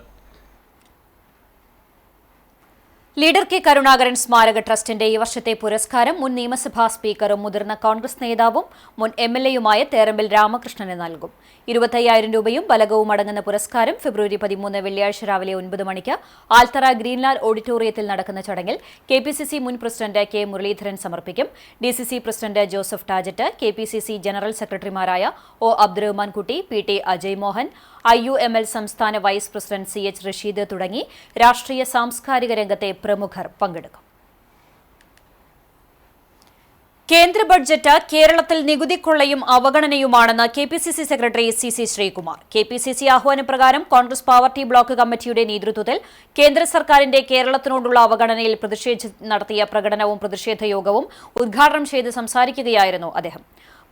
ലീഡർ കെ കരുണാകരൻ സ്മാരക ട്രസ്റ്റിന്റെ ഈ വർഷത്തെ പുരസ്കാരം മുൻ നിയമസഭാ സ്പീക്കറും മുതിർന്ന കോൺഗ്രസ് നേതാവും മുൻ MLAയുമായ തേറമ്പിൽ രാമകൃഷ്ണന് നൽകും. 25,000 രൂപയും ബലകവും അടങ്ങുന്ന പുരസ്കാരം ഫെബ്രുവരി 13 വെള്ളിയാഴ്ച രാവിലെ 9 മണിക്ക് ആൽത്തറ ഗ്രീൻലാൻഡ് ഓഡിറ്റോറിയത്തിൽ നടക്കുന്ന ചടങ്ങിൽ KPCC മുൻ പ്രസിഡന്റ് K മുരളീധരൻ സമർപ്പിക്കും. DCC president Joseph Tajet, KPCC general സെക്രട്ടറിമാരായ O Abdurahman Kutty, PT Ajay Mohan, IUML സംസ്ഥാന വൈസ് പ്രസിഡന്റ് CH റഷീദ് തുടങ്ങി രാഷ്ട്രീയ സാംസ്കാരിക രംഗത്തെ പ്രമുഖർ പങ്കെടുക്കും. കേന്ദ്ര ബഡ്ജറ്റ് കേരളത്തിൽ നികുതിക്കൊള്ളയും അവഗണനയുമാണെന്ന് KPCC secretary CC Sreekumar. KPCC ആഹ്വാനപ്രകാരം കോൺഗ്രസ് പാർട്ടി ബ്ലോക്ക് കമ്മിറ്റിയുടെ നേതൃത്വത്തിൽ കേന്ദ്ര സർക്കാരിന്റെ കേരളത്തിനോടുള്ള അവഗണനയിൽ പ്രതിഷേധിച്ച് നടത്തിയ പ്രകടനവും പ്രതിഷേധ യോഗവും ഉദ്ഘാടനം ചെയ്ത് സംസാരിക്കുകയായിരുന്നു അദ്ദേഹം.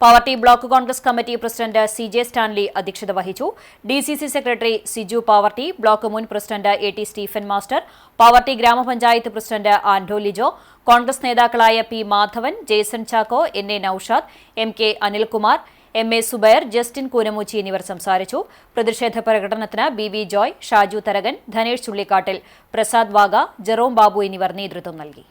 Party block Congress committee president CJ Stanley അധ്യക്ഷത വഹിച്ചു. DCC secretary Siju Pavaratty, block മുൻ president AT Stephen master, Pavaratty ഗ്രാമപഞ്ചായത്ത് പ്രസിഡന്റ് ആൻഡോ ലിജോ, കോൺഗ്രസ് നേതാക്കളായ P Madhavan, Jason Chacko, NA Noushad, MK Anilkumar, MA Subair, Justin Koonamoochi എന്നിവർ സംസാരിച്ചു. പ്രതിഷേധ പ്രകടനത്തിന് BV Joy, Shaju Tharakan, Dhanesh Chullikkattil, Prasad Vaga, Jerome Babu എന്നിവർ നേതൃത്വം നൽകി.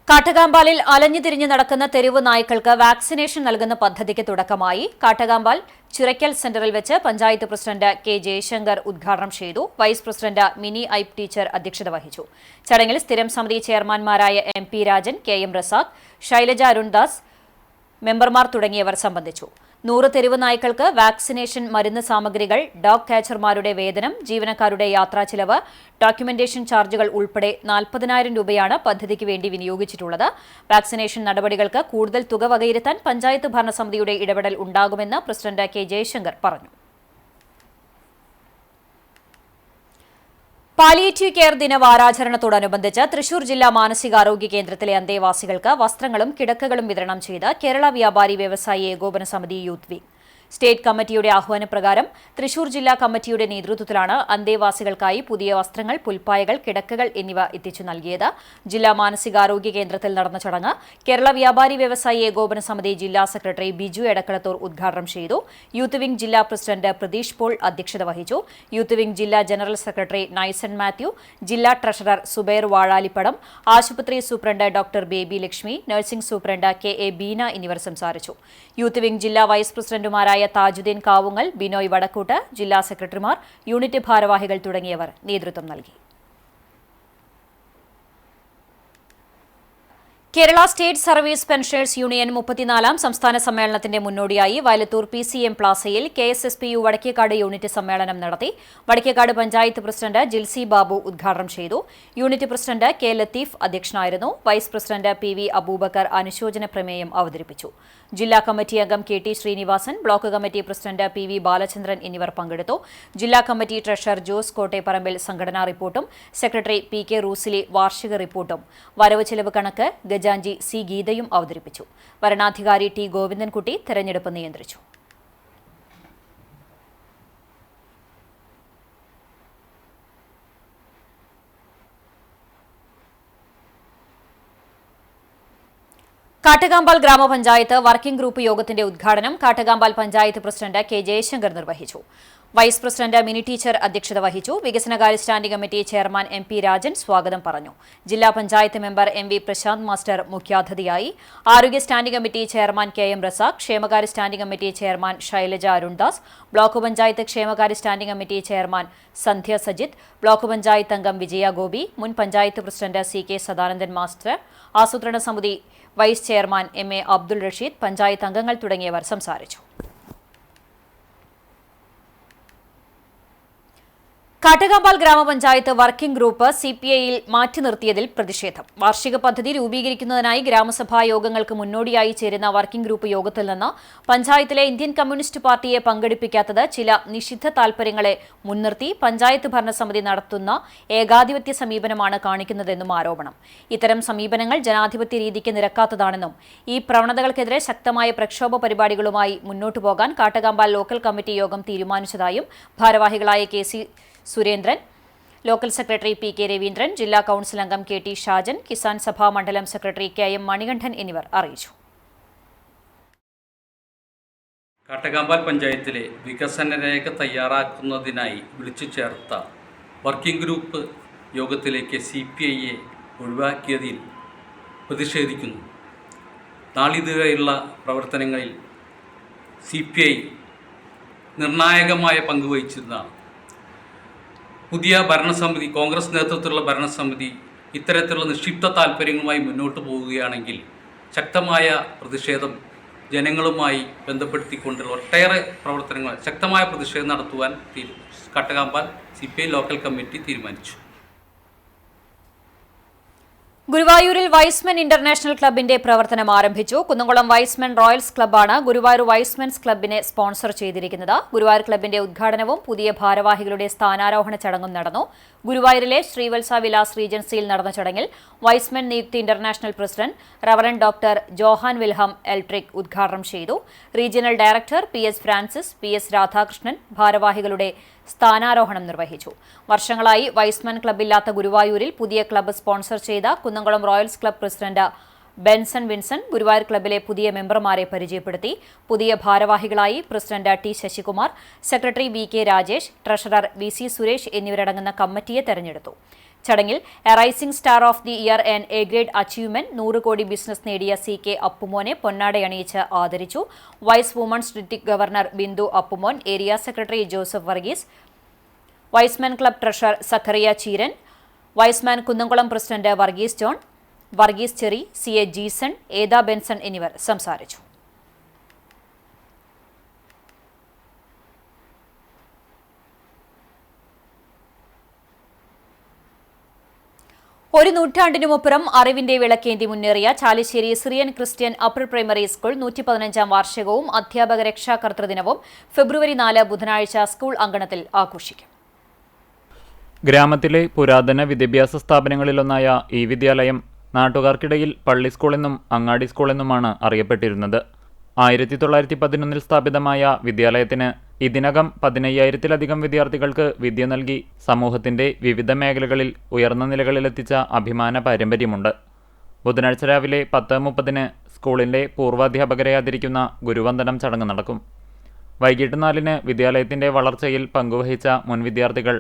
കാട്ടകാമ്പാലിൽ അലഞ്ഞുതിരിഞ്ഞ് നടക്കുന്ന തെരുവ് നായ്ക്കൾക്ക് വാക്സിനേഷൻ നൽകുന്ന പദ്ധതിക്ക് തുടക്കമായി. കാട്ടകാമ്പാൽ ചിറയ്ക്കൽ സെന്ററിൽ വെച്ച് പഞ്ചായത്ത് പ്രസിഡന്റ് K ജയശങ്കർ ഉദ്ഘാടനം ചെയ്തു. Vice president Mini Ipe teacher അധ്യക്ഷത വഹിച്ചു. ചടങ്ങിൽ സ്ഥിരം സമിതി ചെയർമാൻമാരായ MP രാജൻ, KM റസാഖ്, ശൈലജ അരുൺദാസ്, മെമ്പർമാർ തുടങ്ങിയവർ സംബന്ധിച്ചു. 100 തെരുവ് നായ്ക്കൾക്ക് വാക്സിനേഷൻ, മരുന്ന് സാമഗ്രികൾ, ഡോഗ് കാച്ചർമാരുടെ വേതനം, ജീവനക്കാരുടെ യാത്രാ ചിലവ്, ഡോക്യുമെന്റേഷൻ ചാർജുകൾ ഉൾപ്പെടെ 40,000 രൂപയാണ് പദ്ധതിക്ക് വേണ്ടി വിനിയോഗിച്ചിട്ടുള്ളത്. വാക്സിനേഷൻ നടപടികൾക്ക് കൂടുതൽ തുക വകയിരുത്താൻ പഞ്ചായത്ത് ഭരണസമിതിയുടെ ഇടപെടൽ ഉണ്ടാകുമെന്ന് പ്രസിഡന്റ് K ജയശങ്കർ പറഞ്ഞു. പാലിയേറ്റീവ് കെയർ ദിന വാരാചരണത്തോടനുബന്ധിച്ച് തൃശൂർ ജില്ലാ മാനസികാരോഗ്യ കേന്ദ്രത്തിലെ അന്തേവാസികൾക്ക് വസ്ത്രങ്ങളും കിടക്കകളും വിതരണം ചെയ്ത് കേരള വ്യാപാരി വ്യവസായി ഏകോപന സമിതി യൂത്ത് വിംഗ്. സ്റ്റേറ്റ് കമ്മിറ്റിയുടെ ആഹ്വാനപ്രകാരം തൃശൂർ ജില്ലാ കമ്മിറ്റിയുടെ നേതൃത്വത്തിലാണ് അന്തേവാസികൾക്കായി പുതിയ വസ്ത്രങ്ങൾ, പുൽപ്പായകൾ, കിടക്കകൾ എന്നിവ എത്തിച്ചു നൽകിയത്. ജില്ലാ മാനസികാരോഗ്യ കേന്ദ്രത്തിൽ നടന്ന ചടങ്ങ് കേരള വ്യാപാരി വ്യവസായി ഏകോപന സമിതി ജില്ലാ സെക്രട്ടറി ബിജു എടക്കളത്തൂർ ഉദ്ഘാടനം ചെയ്തു. യൂത്ത് വിംഗ് ജില്ലാ പ്രസിഡന്റ് പ്രതീഷ് പോൾ അധ്യക്ഷത വഹിച്ചു. യൂത്ത് വിംഗ് ജില്ലാ ജനറൽ സെക്രട്ടറി നൈസൺ മാത്യു, ജില്ലാ ട്രഷറർ സുബൈർ വാഴാലിപ്പടം, ആശുപത്രി superintendent doctor baby Lakshmi, nursing superintendent KA Beena എന്നിവർ സംസാരിച്ചു. യൂത്ത് വിംഗ് ജില്ലാ വൈസ് പ്രസിഡന്റുമാരായ താജുദ്ദീൻ കാവുങ്ങൽ, ബിനോയ് വടക്കൂട്ട്, ജില്ലാ സെക്രട്ടറിമാർ, യൂണിറ്റ് ഭാരവാഹികൾ തുടങ്ങിയവർ നേതൃത്വം നൽകി. Kerala state service pensioners union 34ാം സംസ്ഥാന സമ്മേളനത്തിന്റെ മുന്നോടിയായി Vayalathur PCM പ്ലാസയിൽ KSSPU Vadakkekad unit സമ്മേളനം നടത്തി. വടക്കേക്കാട് പഞ്ചായത്ത് പ്രസിഡന്റ് ജിൽസി ബാബു ഉദ്ഘാടനം ചെയ്തു. യൂണിറ്റ് പ്രസിഡന്റ് K ലത്തീഫ് അധ്യക്ഷനായിരുന്നു. വൈസ് പ്രസിഡന്റ് PV അബൂബക്കർ അനുശോചന പ്രമേയം അവതരിപ്പിച്ചു. ജില്ലാ കമ്മിറ്റി അംഗം KT Sreenivasan, block committee president PV Balachandran എന്നിവർ പങ്കെടുത്തു. ജില്ലാ കമ്മിറ്റി ട്രഷറർ ജോസ് കോട്ടേപ്പറമ്പിൽ സംഘടനാ റിപ്പോർട്ടും സെക്രട്ടറി PK റൂസിലി വാർഷിക റിപ്പോർട്ടും വരവ് ചെലവ് കണക്ക് ഗജാഞ്ചി C ഗീതയും അവതരിപ്പിച്ചു. വരണാധികാരി T ഗോവിന്ദൻകുട്ടി തെരഞ്ഞെടുപ്പ് നിയന്ത്രിച്ചു. കാട്ടകാമ്പാൽ ഗ്രാമപഞ്ചായത്ത് വർക്കിംഗ് ഗ്രൂപ്പ് യോഗത്തിന്റെ ഉദ്ഘാടനം കാട്ടകാമ്പാൽ പഞ്ചായത്ത് പ്രസിഡന്റ് K ജയശങ്കർ നിർവഹിച്ചു. വൈസ് പ്രസിഡന്റ് മിനി ടീച്ചർ അധ്യക്ഷത വഹിച്ചു. വികസനകാര്യ standing committee chairman MP Rajan സ്വാഗതം പറഞ്ഞു. ജില്ലാ panchayat member MV Prasanth master മുഖ്യാതിഥിയായി. ആരോഗ്യ standing committee chairman KM Razak, ക്ഷേമകാര്യ standing committee chairman Shailaja Arundas, block panchayat ക്ഷേമകാര്യ standing committee chairman Sandhya Sajith, block panchayat അംഗം വിജയ ഗോപി, മുൻ panchayat president CK Sadanandan master, ആസൂത്രണ സമിതി vice chairman MA Abdul Rasheed, panchayat അംഗങ്ങൾ തുടങ്ങിയവർ സംസാരിച്ചു. കാട്ടകാമ്പാൽ ഗ്രാമപഞ്ചായത്ത് വർക്കിംഗ് ഗ്രൂപ്പ് സിപിഐയിൽ മാറ്റി നിർത്തിയതിൽ പ്രതിഷേധം. വാർഷിക പദ്ധതി രൂപീകരിക്കുന്നതിനായി ഗ്രാമസഭാ യോഗങ്ങൾക്ക് മുന്നോടിയായി ചേരുന്ന വർക്കിംഗ് ഗ്രൂപ്പ് യോഗത്തിൽ നിന്ന് പഞ്ചായത്തിലെ ഇന്ത്യൻ കമ്മ്യൂണിസ്റ്റ് പാർട്ടിയെ പങ്കെടുപ്പിക്കാത്തത് ചില നിഷിദ്ധ താൽപര്യങ്ങളെ മുൻനിർത്തി പഞ്ചായത്ത് ഭരണസമിതി നടത്തുന്ന ഏകാധിപത്യ സമീപനമാണ് കാണിക്കുന്നതെന്നും ആരോപണം. ഇത്തരം സമീപനങ്ങൾ ജനാധിപത്യ രീതിക്ക് നിരക്കാത്തതാണെന്നും ഈ പ്രവണതകൾക്കെതിരെ ശക്തമായ പ്രക്ഷോഭ പരിപാടികളുമായി മുന്നോട്ടു പോകാൻ കാട്ടകാമ്പാൽ ലോക്കൽ കമ്മിറ്റി യോഗം തീരുമാനിച്ചതായും ഭാരവാഹികളായ K C. Surendran, local secretary P. K. Raveendran, ജില്ലാ കൌൺസിൽ അംഗം കെ. ടി. ഷാജൻ, കിസാൻ സഭാ മണ്ഡലം സെക്രട്ടറി കെ. എം. മണികണ്ഠൻ എന്നിവർ അറിയിച്ചു. കാട്ടകാമ്പാൽ പഞ്ചായത്തിലെ വികസന രേഖ തയ്യാറാക്കുന്നതിനായി വിളിച്ചു ചേർത്ത വർക്കിംഗ് ഗ്രൂപ്പ് യോഗത്തിലേക്ക് CPIയെ ഒഴിവാക്കിയതിൽ പ്രതിഷേധിക്കുന്നു. നാളിതുവരെയുള്ള പ്രവർത്തനങ്ങളിൽ CPI നിർണായകമായ പങ്കുവഹിച്ചിരുന്നതാണ്. പുതിയ ഭരണസമിതി, കോൺഗ്രസ് നേതൃത്വത്തിലുള്ള ഭരണസമിതി ഇത്തരത്തിലുള്ള നിക്ഷിപ്ത താൽപ്പര്യങ്ങളുമായി മുന്നോട്ട് പോവുകയാണെങ്കിൽ ശക്തമായ പ്രതിഷേധം ജനങ്ങളുമായി ബന്ധപ്പെടുത്തിക്കൊണ്ടുള്ള ഒട്ടേറെ പ്രവർത്തനങ്ങൾ, ശക്തമായ പ്രതിഷേധം നടത്തുവാൻ കാട്ടകാമ്പാൽ CPI ലോക്കൽ കമ്മിറ്റി തീരുമാനിച്ചു. ഗുരുവായൂരിൽ വൈസ്മെൻ ഇന്റർനാഷണൽ ക്ലബിന്റെ പ്രവർത്തനം ആരംഭിച്ചു. കുന്നംകുളം വൈസ്മെൻ റോയൽസ് ക്ലബ്ബാണ് ഗുരുവായൂർ വൈസ്മെൻസ് ക്ലബിനെ സ്പോൺസർ ചെയ്തിരിക്കുന്നത്. ഗുരുവായൂർ ക്ലബിന്റെ ഉദ്ഘാടനവും പുതിയ ഭാരവാഹികളുടെ സ്ഥാനാരോഹണ ചടങ്ങും നടന്നു. ഗുരുവായൂരിലെ ശ്രീവത്സ വിലാസ് റീജൻസിയിൽ നടന്ന ചടങ്ങിൽ വൈസ്മെൻ നിയുക്തി international president reverend doctor Johan Wilhelm Eltrick ഉദ്ഘാടനം ചെയ്തു. Regional director PS Francis, PS Radhakrishnan ഭാരവാഹികളുടെ സ്ഥാനാരോഹണം നിർവഹിച്ചു. വർഷങ്ങളായി വൈസ്മെൻ ക്ലബ്ബില്ലാത്ത ഗുരുവായൂരിൽ പുതിയ ക്ലബ്ബ് സ്പോൺസർ ചെയ്ത Kunnamkulam royals club president Benson Vinson Guruvayur ക്ലബ്ബിലെ പുതിയ മെമ്പർമാരെ പരിചയപ്പെടുത്തി. പുതിയ ഭാരവാഹികളായി president T. Sasikumar, secretary VK Rajesh, treasurer VC Suresh എന്നിവരടങ്ങുന്ന കമ്മിറ്റിയെ തെരഞ്ഞെടുത്തു. ചടങ്ങിൽ a rising star of the year and a grade achievement 100 crore business നേടിയ CK അപ്പുമോനെ പൊന്നാടയണിയിച്ച് ആദരിച്ചു. Y's women's district governor Bindu Appumon, area secretary Joseph Varghese, Y's man club treasurer Zacharia Cheeran, Y's man Kunnamkulam president Varghese John, Varghese cherry, CA Jeeson, ഏദ Benson എന്നിവർ സംസാരിച്ചു. ഒരു നൂറ്റാണ്ടിനുമപ്പുറം അറിവിന്റെ വിളക്കേന്തി മുന്നേറിയ Chalissery Syrian Christian upper primary school 115ാം വാർഷികവും അധ്യാപക രക്ഷാകർതൃ ദിനവും ഫെബ്രുവരി 4 ബുധനാഴ്ച സ്കൂൾ അങ്കണത്തിൽ ആഘോഷിക്കും. ഗ്രാമത്തിലെ പുരാതന വിദ്യാഭ്യാസ സ്ഥാപനങ്ങളിലൊന്നായ ഈ വിദ്യാലയം നാട്ടുകാർക്കിടയിൽ പള്ളി സ്കൂളെന്നും അങ്ങാടി സ്കൂളെന്നുമാണ് അറിയപ്പെട്ടിരുന്നത്. 1911 സ്ഥാപിതമായ വിദ്യാലയത്തിന് ഇതിനകം 15,000-ലധികം വിദ്യാർത്ഥികൾക്ക് വിദ്യ നൽകി സമൂഹത്തിന്റെ വിവിധ മേഖലകളിൽ ഉയർന്ന നിലകളിലെത്തിച്ച അഭിമാന പാരമ്പര്യമുണ്ട്. ബുധനാഴ്ച രാവിലെ 10:30 സ്കൂളിന്റെ പൂർവാധ്യാപകരെ ആദരിക്കുന്ന ഗുരുവന്ദനം ചടങ്ങ് നടക്കും. വൈകിട്ട് 4 വിദ്യാലയത്തിന്റെ വളർച്ചയിൽ പങ്കുവഹിച്ച മുൻ വിദ്യാർത്ഥികൾ,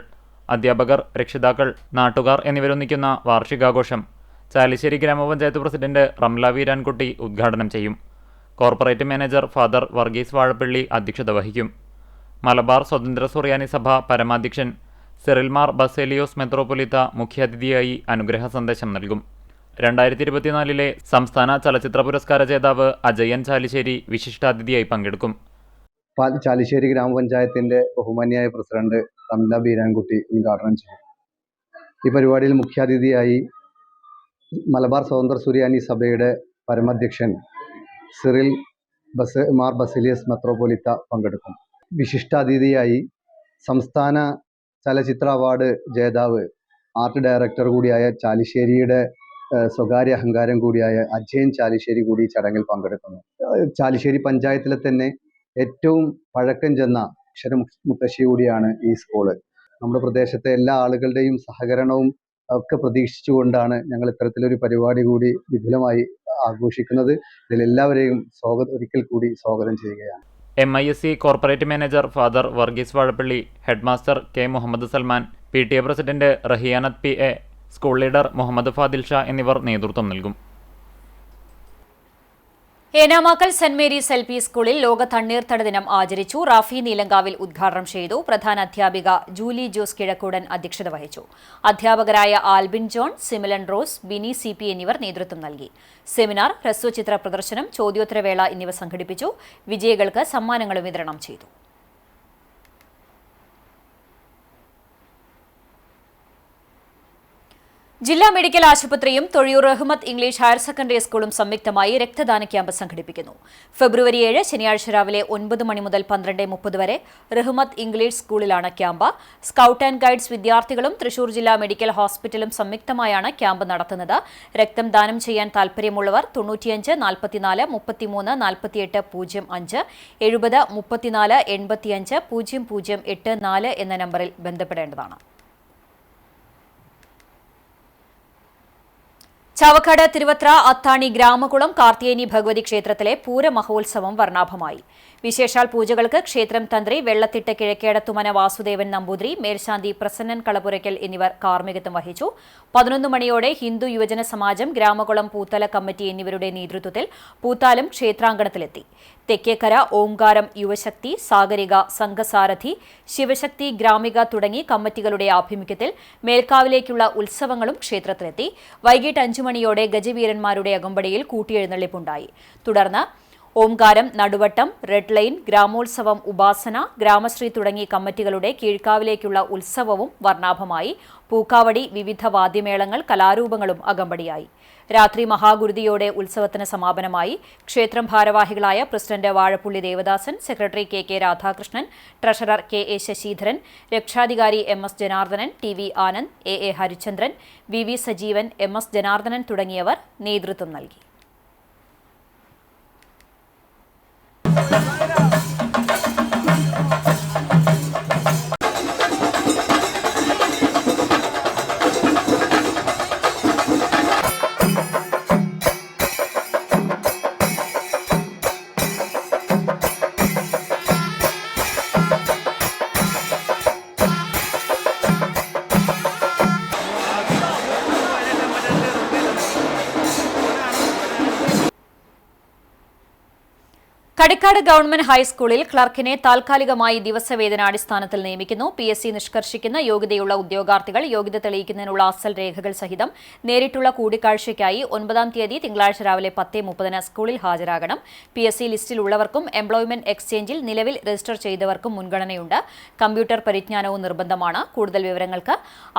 അധ്യാപകർ, രക്ഷിതാക്കൾ, നാട്ടുകാർ എന്നിവരൊന്നിക്കുന്ന വാർഷികാഘോഷം ചാലിശ്ശേരി ഗ്രാമപഞ്ചായത്ത് പ്രസിഡന്റ് റംല വീരാൻകുട്ടി ഉദ്ഘാടനം ചെയ്യും. Corporate manager father Varghese Vazhappally അധ്യക്ഷത വഹിക്കും. മലബാർ സ്വതന്ത്ര സുറിയാനി സഭ പരമാധ്യക്ഷൻ സിറിൽമാർ ബസേലിയോസ് മെത്രോപൊലിത്ത മുഖ്യാതിഥിയായി അനുഗ്രഹ സന്ദേശം നൽകും. 2024 സംസ്ഥാന ചലച്ചിത്ര പുരസ്കാര ജേതാവ് അജയൻ ചാലിശ്ശേരി വിശിഷ്ടാതിഥിയായി പങ്കെടുക്കും. ചാലിശ്ശേരി ഗ്രാമപഞ്ചായത്തിന്റെ ബഹുമാന്യായ പ്രസിഡന്റ് റംല ബീരാൻകുട്ടി ഉദ്ഘാടനം ചെയ്യും. ഈ പരിപാടിയിൽ മുഖ്യാതിഥിയായി മലബാർ സ്വതന്ത്ര സുറിയാനി സഭയുടെ പരമാധ്യക്ഷൻ സിറിൽ മാർ ബസേലിയസ് മെത്രോപൊലിത്ത പങ്കെടുക്കും. വിശിഷ്ടാതിഥിയായി സംസ്ഥാന ചലച്ചിത്ര അവാർഡ് ജേതാവ്, ആർട്ട് ഡയറക്ടർ കൂടിയായ ചാലിശ്ശേരിയുടെ സ്വകാര്യ അഹങ്കാരം കൂടിയായ അജയൻ ചാലിശ്ശേരി കൂടി ചടങ്ങിൽ പങ്കെടുക്കുന്നു. ചാലിശ്ശേരി പഞ്ചായത്തിലെ തന്നെ ഏറ്റവും പഴക്കം ചെന്ന അക്ഷരമുത്തശ്ശി കൂടിയാണ് ഈ സ്കൂള്. നമ്മുടെ പ്രദേശത്തെ എല്ലാ ആളുകളുടെയും സഹകരണവും ഒക്കെ പ്രതീക്ഷിച്ചുകൊണ്ടാണ് ഞങ്ങൾ ഇത്തരത്തിലൊരു പരിപാടി കൂടി വിപുലമായി ആഘോഷിക്കുന്നത്. ഇതിലെല്ലാവരെയും ഒരിക്കൽ കൂടി സ്വാഗതം ചെയ്യുകയാണ്. MISC corporate manager father Varghese Vazhappally, headmaster K. Muhammad Salman, PTA president Rahiyanath PA, school leader Muhammad Fadil Shah എന്നിവർ നേതൃത്വം നൽകും. ഏനാമാക്കൽ സെന്റ് മേരീസ് LP സ്കൂളിൽ ലോക തണ്ണീർത്തട ദിനം ആചരിച്ചു. റാഫി നീലങ്കാവിൽ ഉദ്ഘാടനം ചെയ്തു. പ്രധാന അധ്യാപിക ജൂലി ജോസ് കിഴക്കൂടൻ അധ്യക്ഷത വഹിച്ചു. അധ്യാപകരായ Albin John, Similan Rose, Bini CP എന്നിവർ നേതൃത്വം നൽകി. സെമിനാർ, ഹ്രസ്വചിത്ര പ്രദർശനം, ചോദ്യോത്തരവേള എന്നിവ സംഘടിപ്പിച്ചു. വിജയികൾക്ക് സമ്മാനങ്ങളും വിതരണം ചെയ്തു. ജില്ലാ മെഡിക്കൽ ആശുപത്രിയും തൊഴിയൂർ റഹ്മത്ത് ഇംഗ്ലീഷ് ഹയർ സെക്കൻഡറി സ്കൂളും സംയുക്തമായി രക്തദാന ക്യാമ്പ് സംഘടിപ്പിക്കുന്നു. ഫെബ്രുവരി 7 ശനിയാഴ്ച രാവിലെ 9 മണി മുതൽ 12:30 വരെ റഹ്മത്ത് ഇംഗ്ലീഷ് സ്കൂളിലാണ് ക്യാമ്പ്. സ്കൌട്ട് ആൻഡ് ഗൈഡ്സ് വിദ്യാർത്ഥികളും തൃശൂർ ജില്ലാ മെഡിക്കൽ ഹോസ്പിറ്റലും സംയുക്തമായാണ് ക്യാമ്പ് നടത്തുന്നത്. രക്തം ദാനം ചെയ്യാൻ താൽപര്യമുള്ളവർ 95 44 33 48 05 70 34 85 0084 എന്ന നമ്പറിൽ ബന്ധപ്പെടേണ്ടതാണ്. ചാവക്കാട് തിരുവത്ര അത്താണി ഗ്രാമകുളം കാർത്തിയേനി ഭഗവതി ക്ഷേത്രത്തിലെ പൂരമഹോത്സവം വർണ്ണാഭമായി. വിശേഷാൽ പൂജകൾക്ക് ക്ഷേത്രം തന്ത്രി വെള്ളത്തിട്ട് കിഴക്കേടത്തുമന വാസുദേവൻ നമ്പൂതിരി, മേൽശാന്തി പ്രസന്നൻ കളപുരയ്ക്കൽ എന്നിവർ കാർമ്മികത്വം വഹിച്ചു. 11 മണിയോടെ ഹിന്ദു യുവജന സമാജം, ഗ്രാമകുളം പൂത്തല കമ്മിറ്റി എന്നിവരുടെ നേതൃത്വത്തിൽ പൂത്താലം ക്ഷേത്രാങ്കണത്തിലെത്തി. തെക്കേക്കര ഓംകാരം യുവശക്തി, സാഗരിക സംഘസാരഥി, ശിവശക്തി ഗ്രാമിക തുടങ്ങി കമ്മിറ്റികളുടെ ആഭിമുഖ്യത്തിൽ മേൽക്കാവിലേക്കുള്ള ഉത്സവങ്ങളും ക്ഷേത്രത്തിലെത്തി. വൈകിട്ട് 5 മണിയോടെ ഗജവീരന്മാരുടെ അകമ്പടിയിൽ കൂട്ടിയെഴുന്നള്ളിപ്പുണ്ടായി. തുടർന്ന് ഓംകാരം, നടുവട്ടം, റെഡ് ലൈൻ, ഗ്രാമോത്സവം, ഉപാസന, ഗ്രാമശ്രീ തുടങ്ങി കമ്മിറ്റികളുടെ കീഴ്ക്കാവിലേക്കുള്ള ഉത്സവവും വർണ്ണാഭമായി. പൂക്കാവടി, വിവിധ വാദ്യമേളങ്ങൾ, കലാരൂപങ്ങളും അകമ്പടിയായി. രാത്രി മഹാഗുരുതിയോടെ ഉത്സവത്തിന് സമാപനമായി. ക്ഷേത്രം ഭാരവാഹികളായ president Vazhappully Devadasan, secretary K Radhakrishnan, treasurer K Sasidharan, രക്ഷാധികാരി MS Janardhanan, TV Anand, A Harichandran, VV Sajeevan, MS Janardhanan തുടങ്ങിയവർ നേതൃത്വം നൽകി. കടിക്കാട് ഗവൺമെന്റ് ഹൈസ്കൂളിൽ ക്ലർക്കിനെ താൽക്കാലികമായി ദിവസവേതനാടിസ്ഥാനത്തിൽ നിയമിക്കുന്നു. PSC നിഷ്കർഷിക്കുന്ന യോഗ്യതയുള്ള ഉദ്യോഗാർത്ഥികൾ യോഗ്യത തെളിയിക്കുന്നതിനുള്ള അസൽ രേഖകൾ സഹിതം നേരിട്ടുള്ള കൂടിക്കാഴ്ചയ്ക്കായി 9-ാം തീയതി തിങ്കളാഴ്ച രാവിലെ 10:30 സ്കൂളിൽ ഹാജരാകണം. PSC ലിസ്റ്റിലുള്ളവർക്കും എംപ്ലോയ്മെന്റ് എക്സ്ചേഞ്ചിൽ നിലവിൽ രജിസ്റ്റർ ചെയ്തവർക്കും മുൻഗണനയുണ്ട്. കമ്പ്യൂട്ടർ പരിജ്ഞാനവും നിർബന്ധമാണ്. കൂടുതൽ വിവരങ്ങൾക്ക്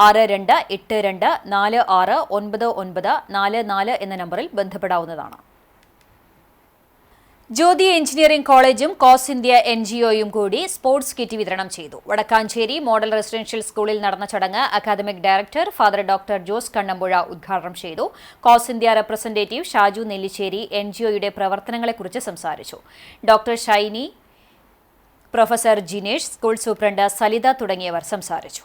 6282469944 എന്ന നമ്പറിൽ ബന്ധപ്പെടാവുന്നതാണ്. ജ്യോതി എഞ്ചിനീയറിംഗ് കോളേജും കോസ് ഇന്ത്യ NGOയും കൂടി സ്പോർട്സ് കിറ്റ് വിതരണം ചെയ്തു. വടക്കാഞ്ചേരി മോഡൽ റെസിഡൻഷ്യൽ സ്കൂളിൽ നടന്ന ചടങ്ങ് academic director father doctor Jose Kannampuzha ഉദ്ഘാടനം ചെയ്തു. Cause India representative Shaju Nellissery NGOയുടെ പ്രവർത്തനങ്ങളെക്കുറിച്ച് സംസാരിച്ചു. Doctor Shiny, professor Jinesh, school superintendent Salitha തുടങ്ങിയവർ സംസാരിച്ചു.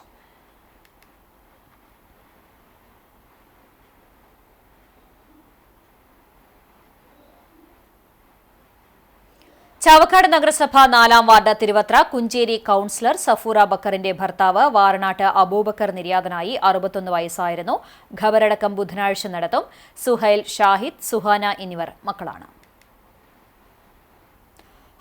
ചാവക്കാട് നഗരസഭ 4-ാം വാർഡ് തിരുവത്ര കുഞ്ചേരി കൌൺസിലർ സഫൂറ ബക്കറിന്റെ ഭർത്താവ് വാറനാട്ട് അബൂബക്കർ നിര്യാതനായി. 61 വയസ്സായിരുന്നു. ഖബറടക്കം ബുധനാഴ്ച നടത്തും. സുഹൈൽ, ഷാഹിദ്, സുഹാന എന്നിവർ മക്കളാണ്.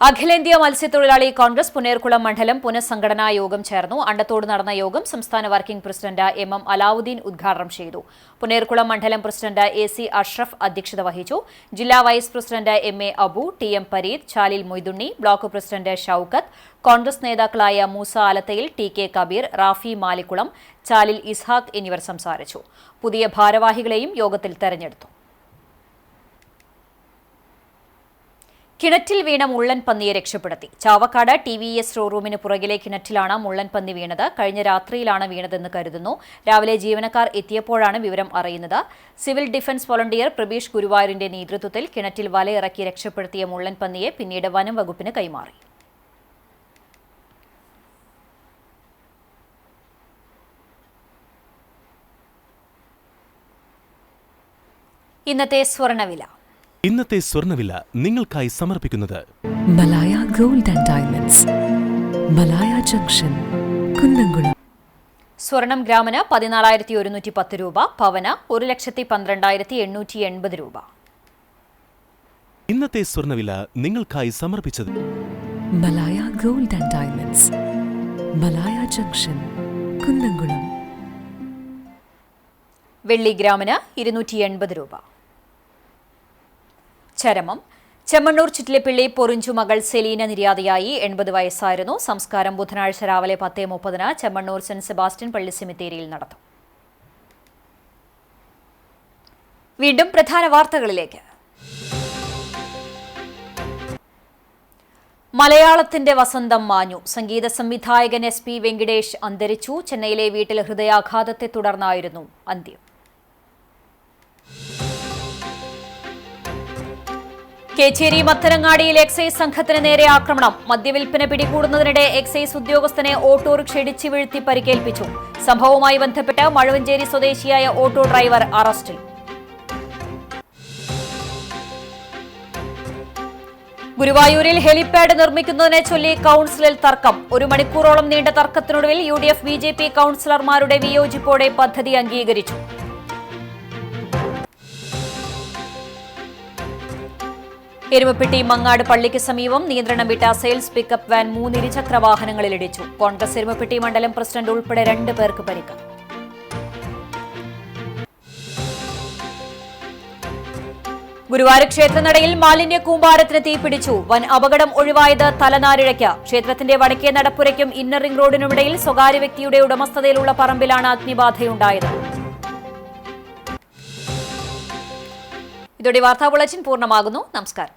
അഖിലേന്ത്യാ മത്സ്യത്തൊഴിലാളി കോൺഗ്രസ് പുന്നേർകുളം മണ്ഡലം പുനഃസംഘടനാ യോഗം ചേർന്നു. അണ്ടത്തോട് നടന്ന യോഗം സംസ്ഥാന വർക്കിംഗ് പ്രസിഡന്റ് MM അലാവുദ്ദീൻ ഉദ്ഘാടനം ചെയ്തു. പുന്നേർകുളം മണ്ഡലം പ്രസിഡന്റ് AC അഷ്റഫ് അധ്യക്ഷത വഹിച്ചു. ജില്ലാ vice president MA Abu, TM Pareed, Chalil Moidunni, block president Shoukath, Congress നേതാക്കളായ മൂസ ആലത്തയിൽ, TK കബീർ, റാഫി മാലിക്കുളം, ചാലിൽ ഇസ്ഹാഖ് എന്നിവർ സംസാരിച്ചു. പുതിയ ഭാരവാഹികളെയും യോഗത്തിൽ തെരഞ്ഞെടുത്തു. കിണറ്റിൽ വീണ മുള്ളൻ പന്നിയെ രക്ഷപ്പെടുത്തി. ചാവക്കാട് TVS ഷോറൂമിന് പുറകിലെ കിണറ്റിലാണ് മുള്ളൻ പന്നി വീണത്. കഴിഞ്ഞ രാത്രിയിലാണ് വീണതെന്ന് കരുതുന്നു. രാവിലെ ജീവനക്കാർ എത്തിയപ്പോഴാണ് വിവരം അറിയുന്നത്. സിവിൽ ഡിഫൻസ് വോളണ്ടിയർ പ്രബീഷ് ഗുരുവായൂരിന്റെ നേതൃത്വത്തിൽ കിണറ്റിൽ വലയിറക്കി രക്ഷപ്പെടുത്തിയ മുള്ളൻ പന്നിയെ പിന്നീട് വനം വകുപ്പിന് കൈമാറി. ഇന്നത്തെ സ്വർണ്ണവില. ഇന്നത്തെ സ്വർണ്ണവില നിങ്ങൾക്കായി സമർപ്പിക്കുന്നത് Malaya gold and diamonds, Malaya junction, Kunnamkulam. സ്വർണം ഗ്രാമിന് 14,110 രൂപ, പവന് 1,12,880 രൂപ. ഇന്നത്തെ സ്വർണ്ണവില നിങ്ങൾക്കായി സമർപ്പിച്ചത് Malaya gold and diamonds, Malaya junction, Kunnamkulam. വെള്ളി ഗ്രാമിന് 280 രൂപ. ചരമം. ചെമ്മണ്ണൂർ ചിറ്റിലപ്പിള്ളി പൊറിഞ്ചു മകൾ സെലീന നിര്യാതയായി. 80 വയസ്സായിരുന്നു. സംസ്കാരം ബുധനാഴ്ച രാവിലെ 10:30 ചെമ്മണ്ണൂർ സെന്റ് സെബാസ്റ്റ്യൻ പള്ളി സെമിത്തേരിയിൽ നടത്തും. വീണ്ടും പ്രധാന വാർത്തകളിലേക്ക്. മലയാളത്തിന്റെ വസന്തം മാഞ്ഞു. സംഗീത സംവിധായകൻ SP വെങ്കിടേഷ് അന്തരിച്ചു. ചെന്നൈയിലെ വീട്ടിൽ ഹൃദയാഘാതത്തെ തുടർന്നായിരുന്നു അന്ത്യം. കേച്ചേരി മത്തനങ്ങാടിയിൽ എക്സൈസ് സംഘത്തിന് നേരെ ആക്രമണം. മദ്യവിൽപ്പന പിടികൂടുന്നതിനിടെ എക്സൈസ് ഉദ്യോഗസ്ഥനെ ഓട്ടോറിക്ഷ ഇടിച്ചു വീഴ്ത്തി പരിക്കേൽപ്പിച്ചു. സംഭവവുമായി ബന്ധപ്പെട്ട് മഴവഞ്ചേരി സ്വദേശിയായ ഓട്ടോ ഡ്രൈവർ അറസ്റ്റിൽ. ഗുരുവായൂരിൽ ഹെലിപാഡ് നിർമ്മിക്കുന്നതിനെ ചൊല്ലി കൌൺസിലിൽ തർക്കം. 1 മണിക്കൂറോളം നീണ്ട തർക്കത്തിനൊടുവിൽ UDF BJP കൌൺസിലർമാരുടെ വിയോജിപ്പോടെ പദ്ധതി അംഗീകരിച്ചു. എരുമപ്പെട്ടി മങ്ങാട് പള്ളിക്ക് സമീപം നിയന്ത്രണം വിട്ട സെയിൽസ് പിക്കപ്പ് വാൻ 3 ഇരുചക്ര വാഹനങ്ങളിൽ ഇടിച്ചു. കോൺഗ്രസ് എരുമപ്പെട്ടി മണ്ഡലം പ്രസിഡന്റ് ഉൾപ്പെടെ 2 പേർക്ക് പരിക്ക്. ഗുരുവായൂർ ക്ഷേത്രനടയിൽ മാലിന്യ കൂമ്പാരത്തിന് തീപിടിച്ചു. വൻ അപകടം ഒഴിവായത് തലനാരിഴയ്ക്ക്. ക്ഷേത്രത്തിന്റെ വടക്കേ നടപ്പുരയ്ക്കും ഇന്നർ റിംഗ് റോഡിനുമിടയിൽ സ്വകാര്യ വ്യക്തിയുടെ ഉടമസ്ഥതയിലുള്ള പറമ്പിലാണ് അഗ്നിബാധയുണ്ടായത്. ഇതോടെ വാർത്താ ബുള്ളറ്റിൻ പൂർണ്ണമാകുന്നു. നമസ്കാരം.